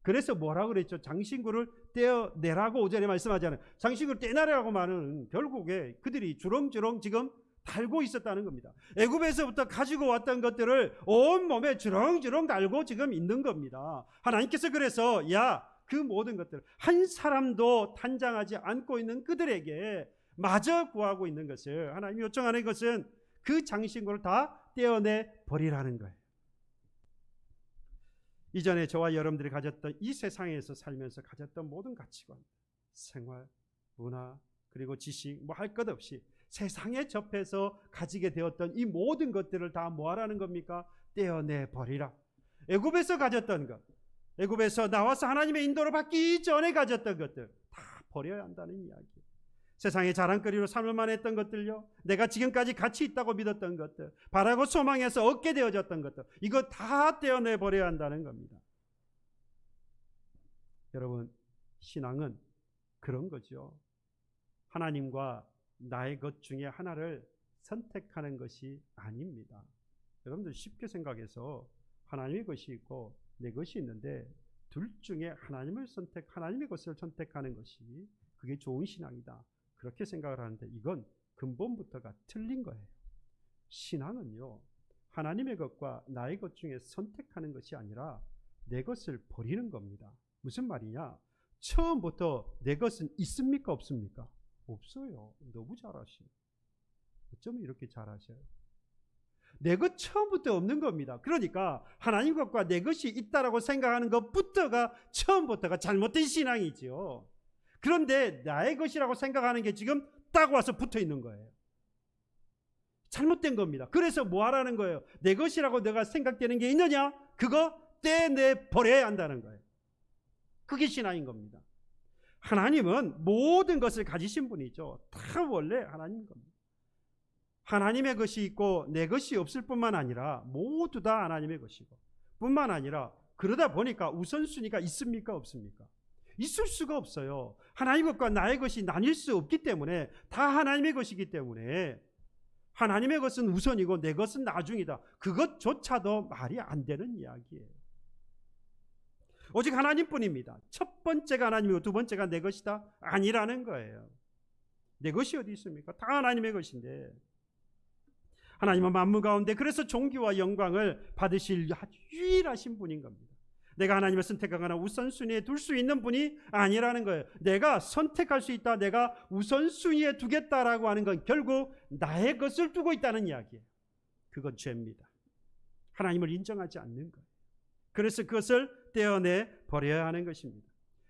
그래서 뭐라고 그랬죠? 장신구를 떼어내라고 5절에 말씀하잖아요. 장신구를 떼내라고 말은 결국에 그들이 주렁주렁 지금 달고 있었다는 겁니다. 애굽에서부터 가지고 왔던 것들을 온몸에 주렁주렁 달고 지금 있는 겁니다. 하나님께서 그래서 그 모든 것들 한 사람도 단장하지 않고 있는 그들에게 마저 구하고 있는 것을 하나님이 요청하는 것은 그 장신구를 다 떼어내 버리라는 거예요. 이전에 저와 여러분들이 가졌던 이 세상에서 살면서 가졌던 모든 가치관, 생활, 문화, 그리고 지식 뭐 할 것 없이 세상에 접해서 가지게 되었던 이 모든 것들을 다 뭐하라는 겁니까? 떼어내 버리라. 애굽에서 가졌던 것, 애굽에서 나와서 하나님의 인도를 받기 전에 가졌던 것들 다 버려야 한다는 이야기. 세상의 자랑거리로 삶을만 했던 것들요, 내가 지금까지 가치 있다고 믿었던 것들, 바라고 소망해서 얻게 되어졌던 것들, 이거 다 떼어내 버려야 한다는 겁니다. 여러분, 신앙은 그런 거죠. 하나님과 나의 것 중에 하나를 선택하는 것이 아닙니다. 여러분들 쉽게 생각해서 하나님의 것이 있고 내 것이 있는데 둘 중에 하나님의 것을 선택하는 것이 그게 좋은 신앙이다, 그렇게 생각을 하는데 이건 근본부터가 틀린 거예요. 신앙은요, 하나님의 것과 나의 것 중에 선택하는 것이 아니라 내 것을 버리는 겁니다. 무슨 말이냐? 처음부터 내 것은 있습니까? 없습니까? 없어요. 너무 잘 아셔요. 어쩌면 이렇게 잘 아셔요? 내 것 처음부터 없는 겁니다. 그러니까 하나님 것과 내 것이 있다라고 생각하는 것부터가 처음부터가 잘못된 신앙이지요. 그런데 나의 것이라고 생각하는 게 지금 딱 와서 붙어 있는 거예요. 잘못된 겁니다. 그래서 뭐 하라는 거예요? 내 것이라고 내가 생각되는 게 있느냐? 그거 떼내 버려야 한다는 거예요. 그게 신앙인 겁니다. 하나님은 모든 것을 가지신 분이죠. 다 원래 하나님인 겁니다. 하나님의 것이 있고 내 것이 없을 뿐만 아니라 모두 다 하나님의 것이고, 뿐만 아니라 그러다 보니까 우선순위가 있습니까? 없습니까? 있을 수가 없어요. 하나님 것과 나의 것이 나뉠 수 없기 때문에, 다 하나님의 것이기 때문에 하나님의 것은 우선이고 내 것은 나중이다. 그것조차도 말이 안 되는 이야기예요. 오직 하나님뿐입니다. 첫 번째가 하나님이고 두 번째가 내 것이다? 아니라는 거예요. 내 것이 어디 있습니까? 다 하나님의 것인데, 하나님은 만물 가운데 그래서 존귀와 영광을 받으실 유일하신 분인 겁니다. 내가 하나님을 선택하거나 우선순위에 둘 수 있는 분이 아니라는 거예요. 내가 선택할 수 있다, 내가 우선순위에 두겠다라고 하는 건 결국 나의 것을 두고 있다는 이야기예요. 그건 죄입니다. 하나님을 인정하지 않는 거예요. 그래서 그것을 떼어내 버려야 하는 것입니다.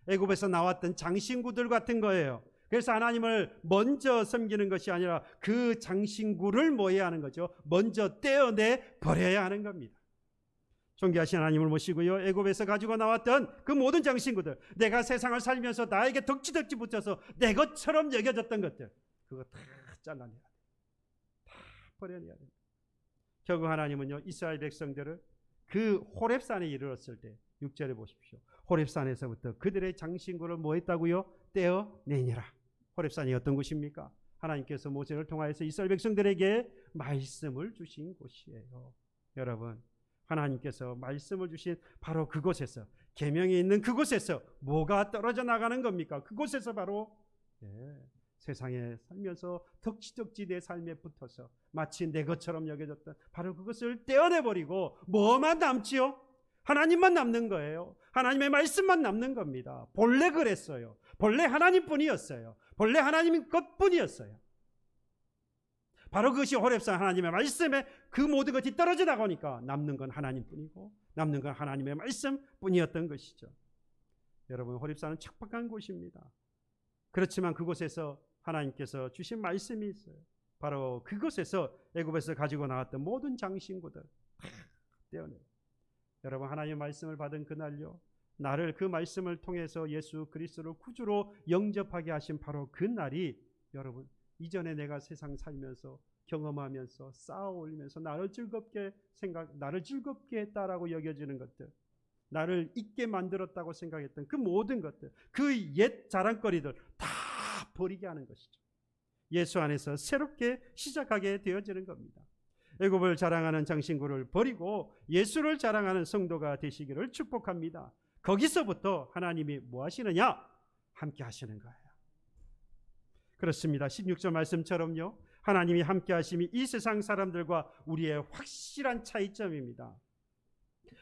애굽에서 나왔던 장신구들 같은 거예요. 그래서 하나님을 먼저 섬기는 것이 아니라 그 장신구를 뭐 해야 하는 거죠? 먼저 떼어내 버려야 하는 겁니다. 존귀하신 하나님을 모시고요, 애굽에서 가지고 나왔던 그 모든 장신구들, 내가 세상을 살면서 나에게 덕지덕지 붙여서 내 것처럼 여겨졌던 것들, 그거 다 잘라내야 돼. 다 버려내야 돼. 결국 하나님은요, 이스라엘 백성들을 그 호렙산에 이르렀을 때 6절에 보십시오. 호렙산에서부터 그들의 장신구를 뭐 했다고요? 떼어내니라. 호렙산이 어떤 곳입니까? 하나님께서 모세를 통하여서 이스라엘 백성들에게 말씀을 주신 곳이에요. 여러분, 하나님께서 말씀을 주신 바로 그곳에서, 계명이 있는 그곳에서 뭐가 떨어져 나가는 겁니까? 그곳에서 바로 세상에 살면서 덕지덕지 내 삶에 붙어서 마치 내 것처럼 여겨졌던 바로 그것을 떼어내버리고 뭐만 남지요? 하나님만 남는 거예요. 하나님의 말씀만 남는 겁니다. 본래 그랬어요. 본래 하나님뿐이었어요. 본래 하나님 것뿐이었어요. 바로 그것이 호렙산 하나님의 말씀에 그 모든 것이 떨어져 나가니까 남는 건 하나님뿐이고 남는 건 하나님의 말씀뿐이었던 것이죠. 여러분, 호렙산은 척박한 곳입니다. 그렇지만 그곳에서 하나님께서 주신 말씀이 있어요. 바로 그곳에서 애굽에서 가지고 나왔던 모든 장신구들 떼어내요. 여러분, 하나님의 말씀을 받은 그날요, 나를 그 말씀을 통해서 예수 그리스도를 구주로 영접하게 하신 바로 그 날이, 여러분, 이전에 내가 세상 살면서 경험하면서 쌓아올리면서 나를 즐겁게 했다라고 여겨지는 것들, 나를 잊게 만들었다고 생각했던 그 모든 것들, 그 옛 자랑거리들 다 버리게 하는 것이죠. 예수 안에서 새롭게 시작하게 되어지는 겁니다. 애굽을 자랑하는 장신구를 버리고 예수를 자랑하는 성도가 되시기를 축복합니다. 거기서부터 하나님이 뭐 하시느냐? 함께 하시는 거예요. 그렇습니다. 16절 말씀처럼요, 하나님이 함께 하심이 이 세상 사람들과 우리의 확실한 차이점입니다.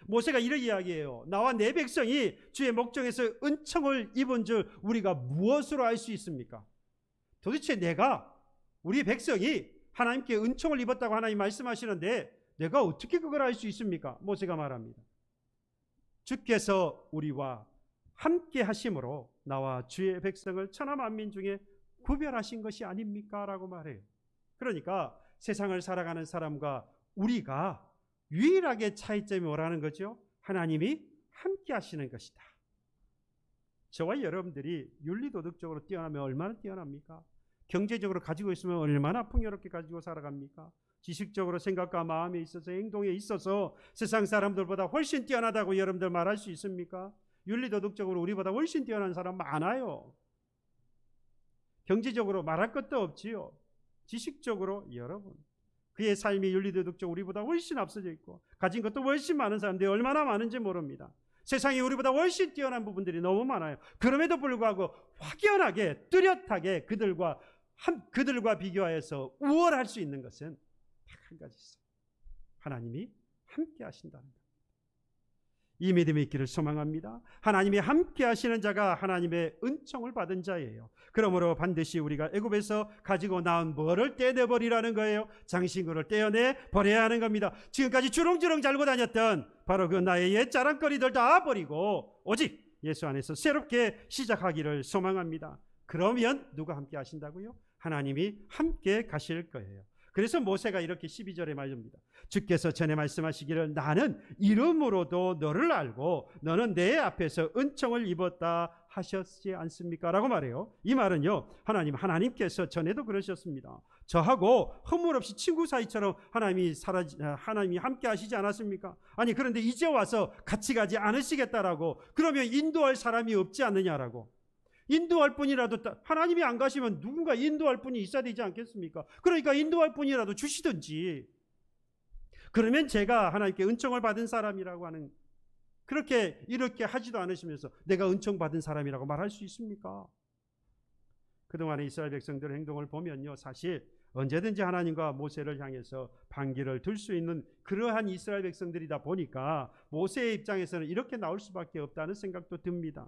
모세가 이런 이야기해요. 나와 내 백성이 주의 목전에서 은총을 입은 줄 우리가 무엇으로 알 수 있습니까? 도대체 우리 백성이 하나님께 은총을 입었다고 하나님 말씀하시는데 내가 어떻게 그걸 알 수 있습니까? 모세가 말합니다. 주께서 우리와 함께 하심으로 나와 주의 백성을 천하 만민 중에 구별하신 것이 아닙니까? 라고 말해요. 그러니까 세상을 살아가는 사람과 우리가 유일하게 차이점이 뭐라는 거죠? 하나님이 함께 하시는 것이다. 저와 여러분들이 윤리도덕적으로 뛰어나면 얼마나 뛰어납니까? 경제적으로 가지고 있으면 얼마나 풍요롭게 가지고 살아갑니까? 지식적으로 생각과 마음에 있어서 행동에 있어서 세상 사람들보다 훨씬 뛰어나다고 여러분들 말할 수 있습니까? 윤리도덕적으로 우리보다 훨씬 뛰어난 사람 많아요. 경제적으로 말할 것도 없지요. 지식적으로 여러분, 그의 삶이 윤리도덕적으로 우리보다 훨씬 앞서져 있고 가진 것도 훨씬 많은 사람들이 얼마나 많은지 모릅니다. 세상에 우리보다 훨씬 뛰어난 부분들이 너무 많아요. 그럼에도 불구하고 확연하게 뚜렷하게 그들과 비교하여서 우월할 수 있는 것은 딱 한 가지 있어요. 하나님이 함께 하신다는 것. 이 믿음이 있기를 소망합니다. 하나님이 함께 하시는 자가 하나님의 은총을 받은 자예요. 그러므로 반드시 우리가 애굽에서 가지고 나온 뭐를 떼내버리라는 거예요. 장신구를 떼어내 버려야 하는 겁니다. 지금까지 주렁주렁 잘고 다녔던 바로 그 나의 옛 자랑거리들 다 버리고 오직 예수 안에서 새롭게 시작하기를 소망합니다. 그러면 누가 함께 하신다고요? 하나님이 함께 가실 거예요. 그래서 모세가 이렇게 12절에 말합니다. 주께서 전에 말씀하시기를 나는 이름으로도 너를 알고 너는 내 앞에서 은총을 입었다 하셨지 않습니까? 라고 말해요. 이 말은요, 하나님께서 전에도 그러셨습니다. 저하고 허물 없이 친구 사이처럼 하나님이 함께 하시지 않았습니까? 아니, 그런데 이제 와서 같이 가지 않으시겠다라고, 그러면 인도할 사람이 없지 않느냐라고. 인도할 분이라도, 하나님이 안 가시면 누군가 인도할 분이 있어야 되지 않겠습니까? 그러니까 인도할 분이라도 주시든지. 그러면 제가 하나님께 은총을 받은 사람이라고 하는, 이렇게 하지도 않으시면서 내가 은총 받은 사람이라고 말할 수 있습니까? 그동안의 이스라엘 백성들의 행동을 보면요, 사실 언제든지 하나님과 모세를 향해서 반기를 들 수 있는 그러한 이스라엘 백성들이다 보니까 모세의 입장에서는 이렇게 나올 수밖에 없다는 생각도 듭니다.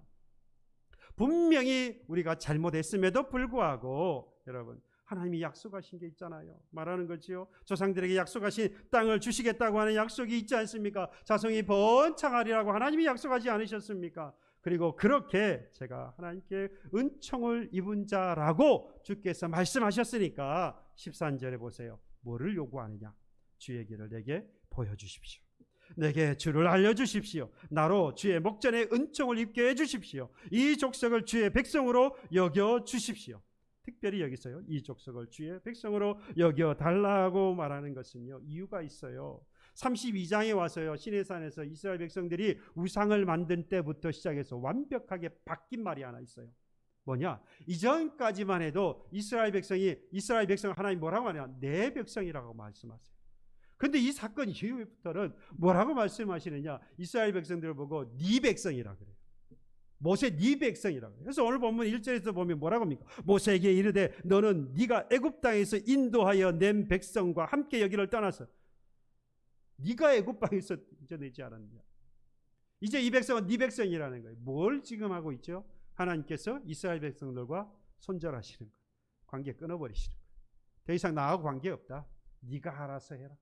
분명히 우리가 잘못했음에도 불구하고 여러분, 하나님이 약속하신 게 있잖아요. 말하는 거지요. 조상들에게 약속하신 땅을 주시겠다고 하는 약속이 있지 않습니까? 자손이 번창하리라고 하나님이 약속하지 않으셨습니까? 그리고 그렇게 제가 하나님께 은총을 입은 자라고 주께서 말씀하셨으니까 13절에 보세요. 뭐를 요구하느냐? 주의 길을 내게 보여주십시오. 내게 주를 알려주십시오. 나로 주의 목전에 은총을 입게 해주십시오. 이 족속을 주의 백성으로 여겨주십시오. 특별히 여기서요, 이 족속을 주의 백성으로 여겨달라고 말하는 것은요, 이유가 있어요. 32장에 와서요, 시내산에서 이스라엘 백성들이 우상을 만든 때부터 시작해서 완벽하게 바뀐 말이 하나 있어요. 뭐냐? 이전까지만 해도 이스라엘 백성을 하나님 뭐라고 하냐? 내 백성이라고 말씀하세요. 근데 이 사건 이후부터는 뭐라고 말씀하시느냐? 이스라엘 백성들을 보고 네 백성이라 그래요. 모세 네 백성이라 그래요. 그래서 오늘 본문 1절에서 보면 뭐라고 합니까? 모세에게 이르되 너는 네가 애굽 땅에서 인도하여 낸 백성과 함께 여기를 떠나서 네가 애굽 땅에서 인도내지 않았느냐? 이제 이 백성은 네 백성이라는 거예요. 뭘 지금 하고 있죠? 하나님께서 이스라엘 백성들과 손절하시는 거예요. 관계 끊어버리시는 거예요. 더 이상 나하고 관계 없다. 네가 알아서 해라.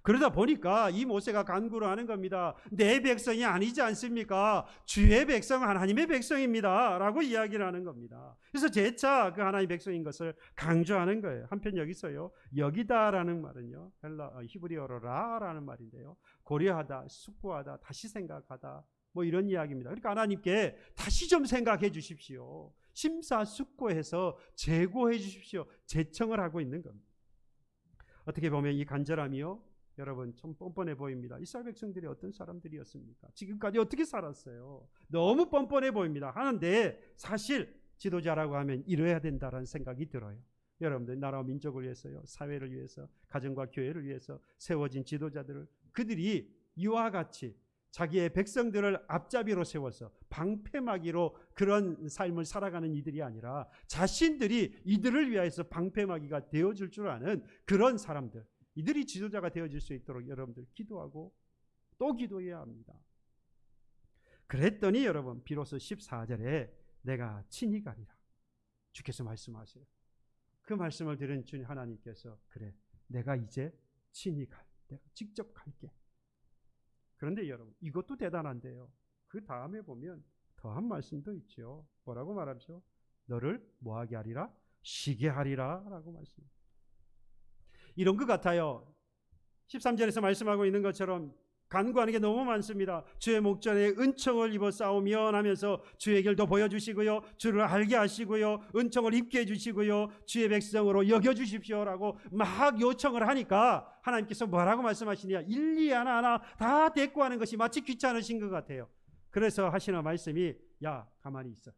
그러다 보니까 이 모세가 간구를 하는 겁니다. 내 백성이 아니지 않습니까? 주의 백성은 하나님의 백성입니다 라고 이야기를 하는 겁니다. 그래서 재차 그 하나님의 백성인 것을 강조하는 거예요. 한편 여기서요, 여기다라는 말은요, 히브리어로 라라는 말인데요, 고려하다, 숙고하다, 다시 생각하다, 뭐 이런 이야기입니다. 그러니까 하나님께 다시 좀 생각해 주십시오. 심사숙고해서 재고해 주십시오. 재청을 하고 있는 겁니다. 어떻게 보면 이 간절함이요, 여러분 좀 뻔뻔해 보입니다. 이스라엘 백성들이 어떤 사람들이었습니까? 지금까지 어떻게 살았어요? 너무 뻔뻔해 보입니다. 하는데 사실 지도자라고 하면 이뤄야 된다는 생각이 들어요. 여러분들 나라와 민족을 위해서요, 사회를 위해서, 가정과 교회를 위해서 세워진 지도자들을, 그들이 이와 같이 자기의 백성들을 앞잡이로 세워서 방패막이로 그런 삶을 살아가는 이들이 아니라 자신들이 이들을 위해서 방패막이가 되어줄 줄 아는 그런 사람들, 이들이 지도자가 되어질 수 있도록 여러분들 기도하고 또 기도해야 합니다. 그랬더니 여러분 비로소 14절에 내가 친히 가리라 주께서 말씀하세요. 그 말씀을 들은 주님 하나님께서 그래, 내가 이제 친히 내가 직접 갈게. 그런데 여러분 이것도 대단한데요, 그 다음에 보면 더한 말씀도 있죠. 뭐라고 말하죠? 너를 뭐하게 하리라? 쉬게 하리라 라고 말씀합니다. 이런 것 같아요. 13절에서 말씀하고 있는 것처럼 간구하는 게 너무 많습니다. 주의 목전에 은총을 입어 싸우며 하면서 주의 길도 보여주시고요, 주를 알게 하시고요, 은총을 입게 해주시고요, 주의 백성으로 여겨주십시오라고 막 요청을 하니까 하나님께서 뭐라고 말씀하시냐? 일일이 하나하나 다 대꾸하는 것이 마치 귀찮으신 것 같아요. 그래서 하시는 말씀이 야 가만히 있어,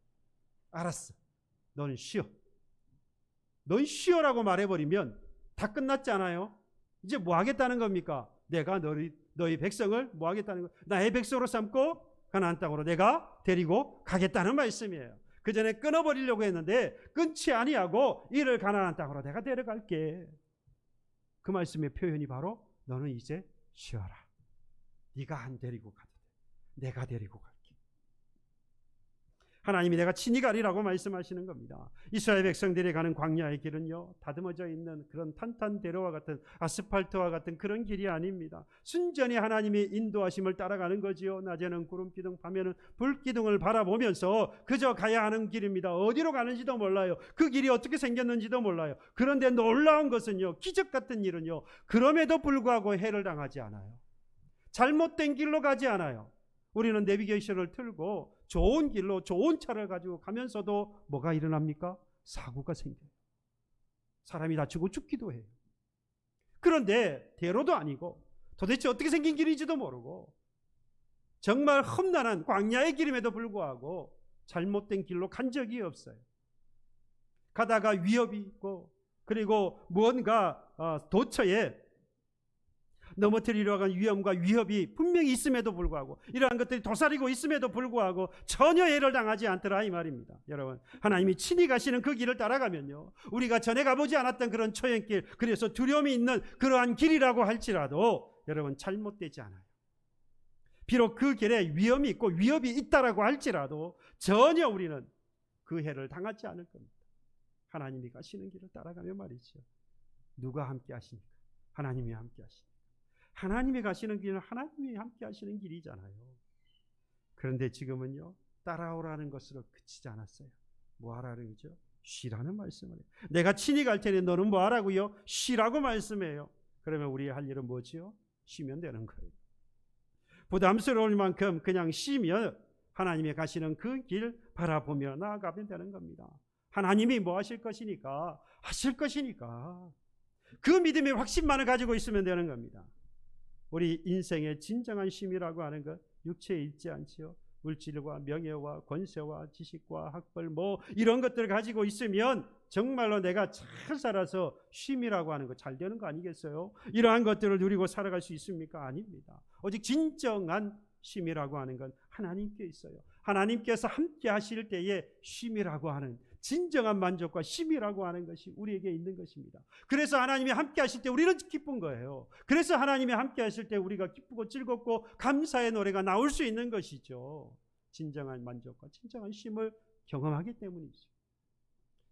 알았어, 너는 쉬어. 넌 쉬어라고 말해버리면 다 끝났지 않아요? 이제 뭐 하겠다는 겁니까? 내가 너희 백성을 뭐 하겠다는 거? 나의 백성으로 삼고 가나안 땅으로 내가 데리고 가겠다는 말씀이에요. 그 전에 끊어버리려고 했는데 끊지 아니하고 이를 가나안 땅으로 내가 데려갈게. 그 말씀의 표현이 바로 너는 이제 쉬어라. 네가 안 데리고 가도 돼. 내가 데리고 갈게. 하나님이 내가 친히 가리라고 말씀하시는 겁니다. 이스라엘 백성들이 가는 광야의 길은요, 다듬어져 있는 그런 탄탄대로와 같은 아스팔트와 같은 그런 길이 아닙니다. 순전히 하나님의 인도하심을 따라가는 거지요. 낮에는 구름기둥, 밤에는 불기둥을 바라보면서 그저 가야 하는 길입니다. 어디로 가는지도 몰라요. 그 길이 어떻게 생겼는지도 몰라요. 그런데 놀라운 것은요, 기적 같은 일은요, 그럼에도 불구하고 해를 당하지 않아요. 잘못된 길로 가지 않아요. 우리는 내비게이션을 틀고 좋은 길로 좋은 차를 가지고 가면서도 뭐가 일어납니까? 사고가 생겨요. 사람이 다치고 죽기도 해요. 그런데 대로도 아니고 도대체 어떻게 생긴 길인지도 모르고 정말 험난한 광야의 길임에도 불구하고 잘못된 길로 간 적이 없어요. 가다가 위협이 있고 그리고 뭔가 도처에 넘어뜨리려고 하는 위험과 위협이 분명히 있음에도 불구하고 이러한 것들이 도사리고 있음에도 불구하고 전혀 해를 당하지 않더라 이 말입니다. 여러분, 하나님이 친히 가시는 그 길을 따라가면요, 우리가 전에 가보지 않았던 그런 초행길, 그래서 두려움이 있는 그러한 길이라고 할지라도 여러분 잘못되지 않아요. 비록 그 길에 위험이 있고 위협이 있다라고 할지라도 전혀 우리는 그 해를 당하지 않을 겁니다. 하나님이 가시는 길을 따라가면 말이죠. 누가 함께 하십니까? 하나님이 함께 하십니다. 하나님이 가시는 길은 하나님이 함께 하시는 길이잖아요. 그런데 지금은요, 따라오라는 것으로 그치지 않았어요. 뭐 하라는 거죠? 쉬라는 말씀을 해요. 내가 친히 갈 테니 너는 뭐 하라고요? 쉬라고 말씀해요. 그러면 우리 할 일은 뭐지요? 쉬면 되는 거예요. 부담스러울 만큼 그냥 쉬면 하나님이 가시는 그 길 바라보며 나아가면 되는 겁니다. 하나님이 뭐 하실 것이니까, 하실 것이니까 그 믿음의 확신만을 가지고 있으면 되는 겁니다. 우리 인생의 진정한 쉼이라고 하는 것, 육체에 있지 않지요. 물질과 명예와 권세와 지식과 학벌 뭐 이런 것들을 가지고 있으면 정말로 내가 잘 살아서 쉼이라고 하는 거 잘 되는 거 아니겠어요? 이러한 것들을 누리고 살아갈 수 있습니까? 아닙니다. 오직 진정한 쉼이라고 하는 건 하나님께 있어요. 하나님께서 함께 하실 때의 쉼이라고 하는 진정한 만족과 쉼이라고 하는 것이 우리에게 있는 것입니다. 그래서 하나님이 함께 하실 때 우리는 기쁜 거예요. 그래서 하나님이 함께 하실 때 우리가 기쁘고 즐겁고 감사의 노래가 나올 수 있는 것이죠. 진정한 만족과 진정한 쉼을 경험하기 때문이죠.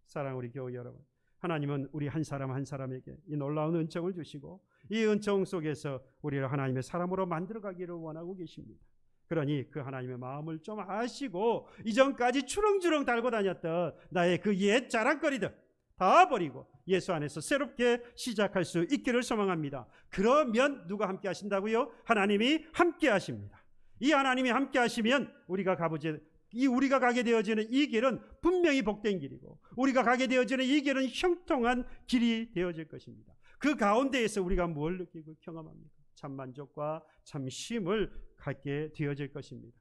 사랑하는 우리 교우 여러분, 하나님은 우리 한 사람 한 사람에게 이 놀라운 은총을 주시고 이 은총 속에서 우리를 하나님의 사람으로 만들어가기를 원하고 계십니다. 그러니 그 하나님의 마음을 좀 아시고 이전까지 추렁추렁 달고 다녔던 나의 그 옛 자랑거리들 다 버리고 예수 안에서 새롭게 시작할 수 있기를 소망합니다. 그러면 누가 함께 하신다고요? 하나님이 함께 하십니다. 이 하나님이 함께 하시면 우리가 가게 되어지는 이 길은 분명히 복된 길이고 우리가 가게 되어지는 이 길은 형통한 길이 되어질 것입니다. 그 가운데에서 우리가 뭘 느끼고 경험합니까? 참 만족과 참 쉼을 갖게 되어질 것입니다.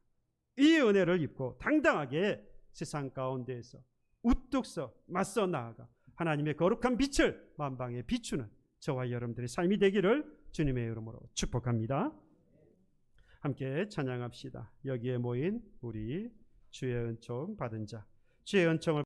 이 은혜를 입고 당당하게 세상 가운데에서 우뚝 서 맞서 나아가 하나님의 거룩한 빛을 만방에 비추는 저와 여러분들의 삶이 되기를 주님의 이름으로 축복합니다. 함께 찬양합시다. 여기에 모인 우리 주의 은총 받은 자, 주의 은총을